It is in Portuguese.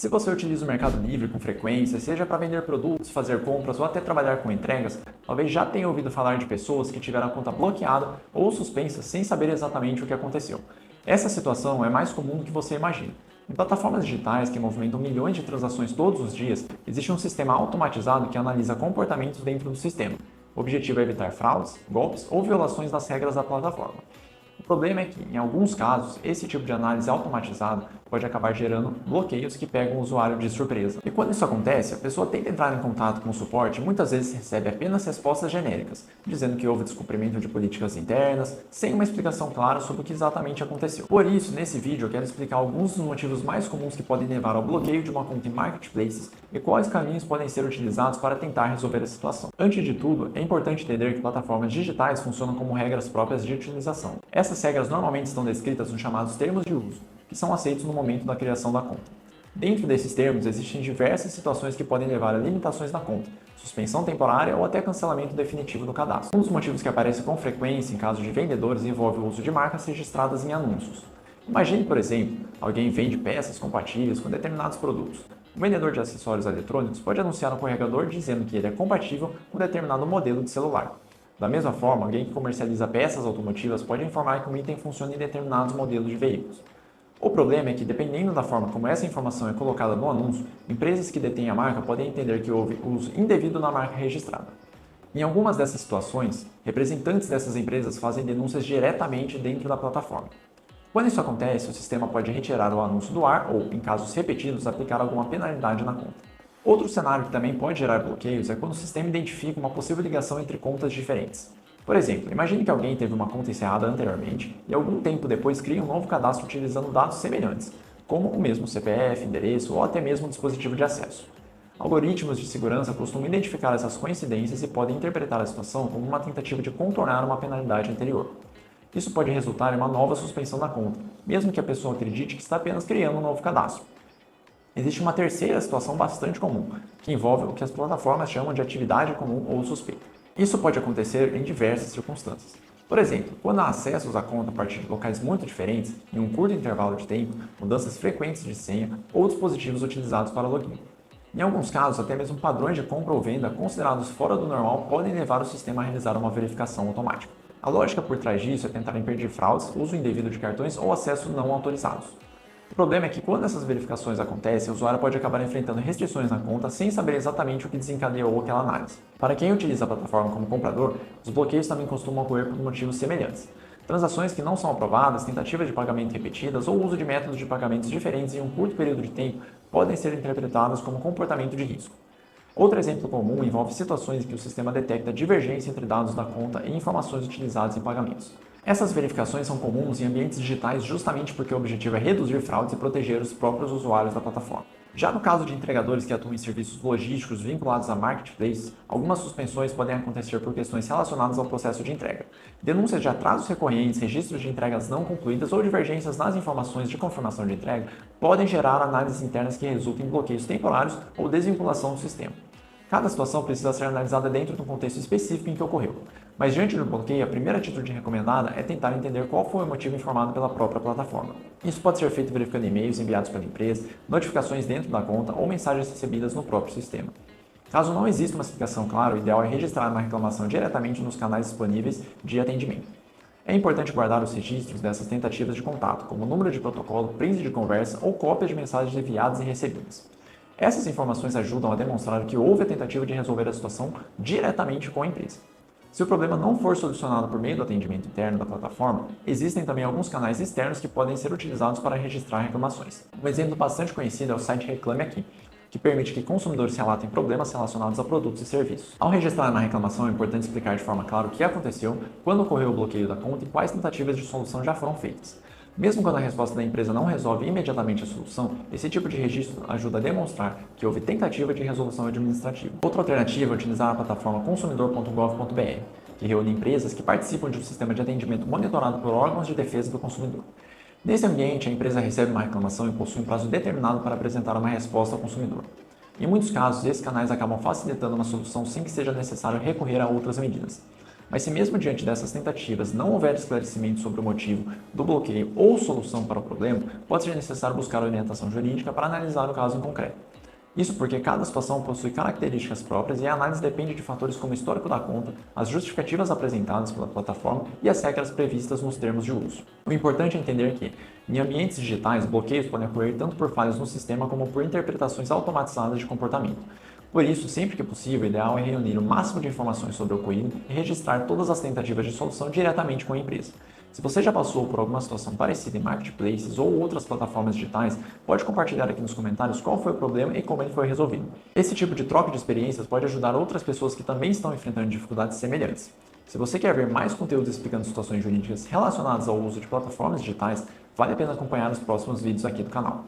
Se você utiliza o Mercado Livre com frequência, seja para vender produtos, fazer compras ou até trabalhar com entregas, talvez já tenha ouvido falar de pessoas que tiveram a conta bloqueada ou suspensa sem saber exatamente o que aconteceu. Essa situação é mais comum do que você imagina. Em plataformas digitais que movimentam milhões de transações todos os dias, existe um sistema automatizado que analisa comportamentos dentro do sistema. O objetivo é evitar fraudes, golpes ou violações das regras da plataforma. O problema é que, em alguns casos, esse tipo de análise automatizada pode acabar gerando bloqueios que pegam o usuário de surpresa. E quando isso acontece, a pessoa tenta entrar em contato com o suporte e muitas vezes recebe apenas respostas genéricas, dizendo que houve descumprimento de políticas internas, sem uma explicação clara sobre o que exatamente aconteceu. Por isso, nesse vídeo eu quero explicar alguns dos motivos mais comuns que podem levar ao bloqueio de uma conta em marketplaces e quais caminhos podem ser utilizados para tentar resolver a situação. Antes de tudo, é importante entender que plataformas digitais funcionam como regras próprias de utilização. Essas regras normalmente estão descritas nos chamados termos de uso, que são aceitos no momento da criação da conta. Dentro desses termos, existem diversas situações que podem levar a limitações da conta, suspensão temporária ou até cancelamento definitivo do cadastro. Um dos motivos que aparece com frequência em casos de vendedores envolve o uso de marcas registradas em anúncios. Imagine, por exemplo, alguém vende peças compatíveis com determinados produtos. Um vendedor de acessórios eletrônicos pode anunciar no carregador dizendo que ele é compatível com determinado modelo de celular. Da mesma forma, alguém que comercializa peças automotivas pode informar que um item funciona em determinados modelos de veículos. O problema é que, dependendo da forma como essa informação é colocada no anúncio, empresas que detêm a marca podem entender que houve uso indevido na marca registrada. Em algumas dessas situações, representantes dessas empresas fazem denúncias diretamente dentro da plataforma. Quando isso acontece, o sistema pode retirar o anúncio do ar ou, em casos repetidos, aplicar alguma penalidade na conta. Outro cenário que também pode gerar bloqueios é quando o sistema identifica uma possível ligação entre contas diferentes. Por exemplo, imagine que alguém teve uma conta encerrada anteriormente e algum tempo depois cria um novo cadastro utilizando dados semelhantes, como o mesmo CPF, endereço ou até mesmo dispositivo de acesso. Algoritmos de segurança costumam identificar essas coincidências e podem interpretar a situação como uma tentativa de contornar uma penalidade anterior. Isso pode resultar em uma nova suspensão da conta, mesmo que a pessoa acredite que está apenas criando um novo cadastro. Existe uma terceira situação bastante comum, que envolve o que as plataformas chamam de atividade comum ou suspeita. Isso pode acontecer em diversas circunstâncias. Por exemplo, quando há acessos à conta a partir de locais muito diferentes, em um curto intervalo de tempo, mudanças frequentes de senha ou dispositivos utilizados para login. Em alguns casos, até mesmo padrões de compra ou venda considerados fora do normal podem levar o sistema a realizar uma verificação automática. A lógica por trás disso é tentar impedir fraudes, uso indevido de cartões ou acesso não autorizados. O problema é que quando essas verificações acontecem, o usuário pode acabar enfrentando restrições na conta sem saber exatamente o que desencadeou aquela análise. Para quem utiliza a plataforma como comprador, os bloqueios também costumam ocorrer por motivos semelhantes. Transações que não são aprovadas, tentativas de pagamento repetidas ou uso de métodos de pagamentos diferentes em um curto período de tempo podem ser interpretadas como comportamento de risco. Outro exemplo comum envolve situações em que o sistema detecta divergência entre dados da conta e informações utilizadas em pagamentos. Essas verificações são comuns em ambientes digitais justamente porque o objetivo é reduzir fraudes e proteger os próprios usuários da plataforma. Já no caso de entregadores que atuam em serviços logísticos vinculados a marketplaces, algumas suspensões podem acontecer por questões relacionadas ao processo de entrega. Denúncias de atrasos recorrentes, registros de entregas não concluídas ou divergências nas informações de confirmação de entrega podem gerar análises internas que resultem em bloqueios temporários ou desvinculação do sistema. Cada situação precisa ser analisada dentro do contexto específico em que ocorreu, mas diante do bloqueio, a primeira atitude recomendada é tentar entender qual foi o motivo informado pela própria plataforma. Isso pode ser feito verificando e-mails enviados pela empresa, notificações dentro da conta ou mensagens recebidas no próprio sistema. Caso não exista uma explicação clara, o ideal é registrar uma reclamação diretamente nos canais disponíveis de atendimento. É importante guardar os registros dessas tentativas de contato, como número de protocolo, print de conversa ou cópias de mensagens enviadas e recebidas. Essas informações ajudam a demonstrar que houve a tentativa de resolver a situação diretamente com a empresa. Se o problema não for solucionado por meio do atendimento interno da plataforma, existem também alguns canais externos que podem ser utilizados para registrar reclamações. Um exemplo bastante conhecido é o site Reclame Aqui, que permite que consumidores relatem problemas relacionados a produtos e serviços. Ao registrar na reclamação, é importante explicar de forma clara o que aconteceu, quando ocorreu o bloqueio da conta e quais tentativas de solução já foram feitas. Mesmo quando a resposta da empresa não resolve imediatamente a solução, esse tipo de registro ajuda a demonstrar que houve tentativa de resolução administrativa. Outra alternativa é utilizar a plataforma consumidor.gov.br, que reúne empresas que participam de um sistema de atendimento monitorado por órgãos de defesa do consumidor. Nesse ambiente, a empresa recebe uma reclamação e possui um prazo determinado para apresentar uma resposta ao consumidor. Em muitos casos, esses canais acabam facilitando uma solução sem que seja necessário recorrer a outras medidas. Mas se mesmo diante dessas tentativas não houver esclarecimento sobre o motivo do bloqueio ou solução para o problema, pode ser necessário buscar orientação jurídica para analisar o caso em concreto. Isso porque cada situação possui características próprias e a análise depende de fatores como o histórico da conta, as justificativas apresentadas pela plataforma e as regras previstas nos termos de uso. O importante é entender que, em ambientes digitais, bloqueios podem ocorrer tanto por falhas no sistema como por interpretações automatizadas de comportamento. Por isso, sempre que possível, o ideal é reunir o máximo de informações sobre o ocorrido e registrar todas as tentativas de solução diretamente com a empresa. Se você já passou por alguma situação parecida em marketplaces ou outras plataformas digitais, pode compartilhar aqui nos comentários qual foi o problema e como ele foi resolvido. Esse tipo de troca de experiências pode ajudar outras pessoas que também estão enfrentando dificuldades semelhantes. Se você quer ver mais conteúdos explicando situações jurídicas relacionadas ao uso de plataformas digitais, vale a pena acompanhar os próximos vídeos aqui do canal.